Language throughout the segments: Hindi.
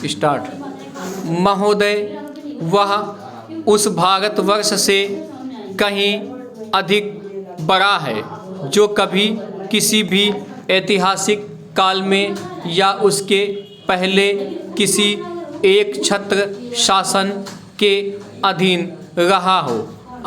स्टार्ट। महोदय, वह उस भारतवर्ष से कहीं अधिक बड़ा है जो कभी किसी भी ऐतिहासिक काल में या उसके पहले किसी एक छत्र शासन के अधीन रहा हो।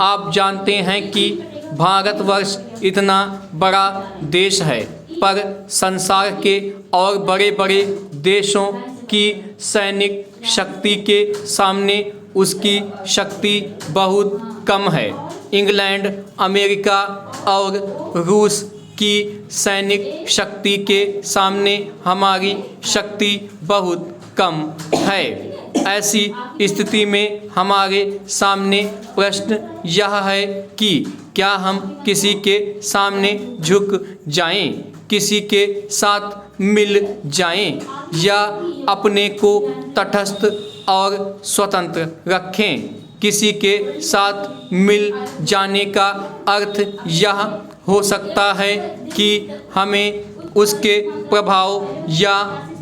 आप जानते हैं कि भारतवर्ष इतना बड़ा देश है, पर संसार के और बड़े बड़े देशों की सैनिक शक्ति के सामने उसकी शक्ति बहुत कम है। इंग्लैंड, अमेरिका और रूस की सैनिक शक्ति के सामने हमारी शक्ति बहुत कम है। ऐसी स्थिति में हमारे सामने प्रश्न यह है कि क्या हम किसी के सामने झुक जाएं, किसी के साथ मिल जाएं, या अपने को तटस्थ और स्वतंत्र रखें। किसी के साथ मिल जाने का अर्थ यह हो सकता है कि हमें उसके प्रभाव या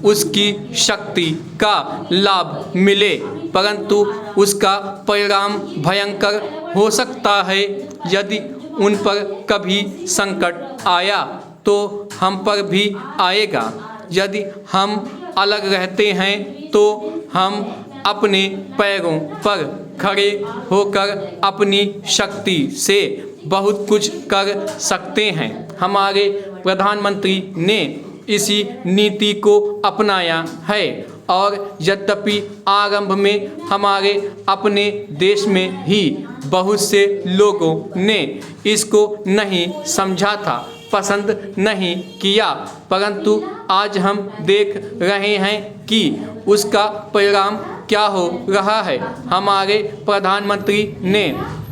उसकी शक्ति का लाभ मिले, परंतु उसका परिणाम भयंकर हो सकता है। यदि उन पर कभी संकट आया तो हम पर भी आएगा। यदि हम अलग रहते हैं तो हम अपने पैरों पर खड़े होकर अपनी शक्ति से बहुत कुछ कर सकते हैं। हमारे प्रधानमंत्री ने इसी नीति को अपनाया है, और यद्यपि आरंभ में हमारे अपने देश में ही बहुत से लोगों ने इसको नहीं समझा था, पसंद नहीं किया, परंतु आज हम देख रहे हैं कि उसका परिणाम क्या हो रहा है। हमारे प्रधानमंत्री ने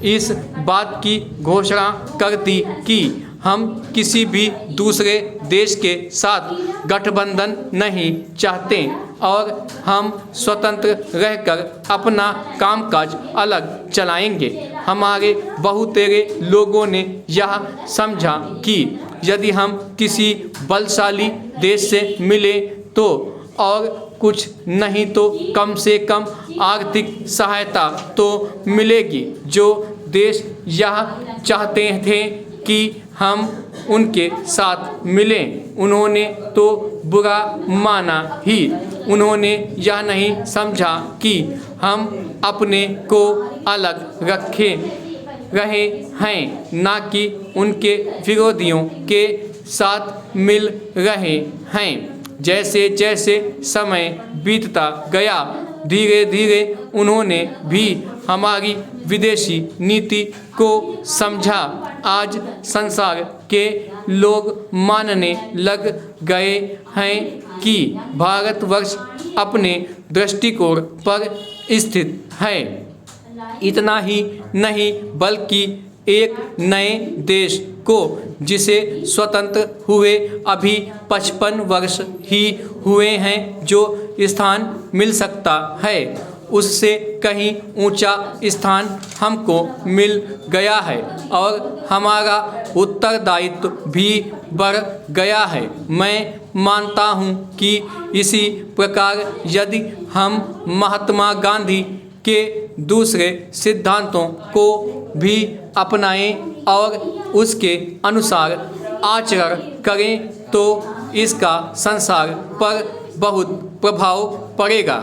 इस बात की घोषणा कर दी कि हम किसी भी दूसरे देश के साथ गठबंधन नहीं चाहते और हम स्वतंत्र रहकर अपना कामकाज अलग चलाएंगे। हमारे बहुतेरे लोगों ने यह समझा कि यदि हम किसी बलशाली देश से मिले तो और कुछ नहीं तो कम से कम आर्थिक सहायता तो मिलेगी। जो देश यह चाहते थे कि हम उनके साथ मिलें, उन्होंने तो बुरा माना ही। उन्होंने यह नहीं समझा कि हम अपने को अलग रहे हैं, ना कि उनके विरोधियों के साथ मिल रहे हैं। जैसे जैसे समय बीतता गया, धीरे धीरे उन्होंने भी हमारी विदेशी नीति को समझा। आज संसार के लोग मानने लग गए हैं कि भारतवर्ष अपने दृष्टिकोण पर स्थित है। इतना ही नहीं बल्कि एक नए देश को, जिसे स्वतंत्र हुए अभी 55 वर्ष ही हुए हैं, जो स्थान मिल सकता है, उससे कहीं ऊंचा स्थान हमको मिल गया है और हमारा उत्तरदायित्व भी बढ़ गया है। मैं मानता हूँ कि इसी प्रकार यदि हम महात्मा गांधी के दूसरे सिद्धांतों को भी अपनाएं और उसके अनुसार आचरण करें तो इसका संसार पर बहुत प्रभाव पड़ेगा।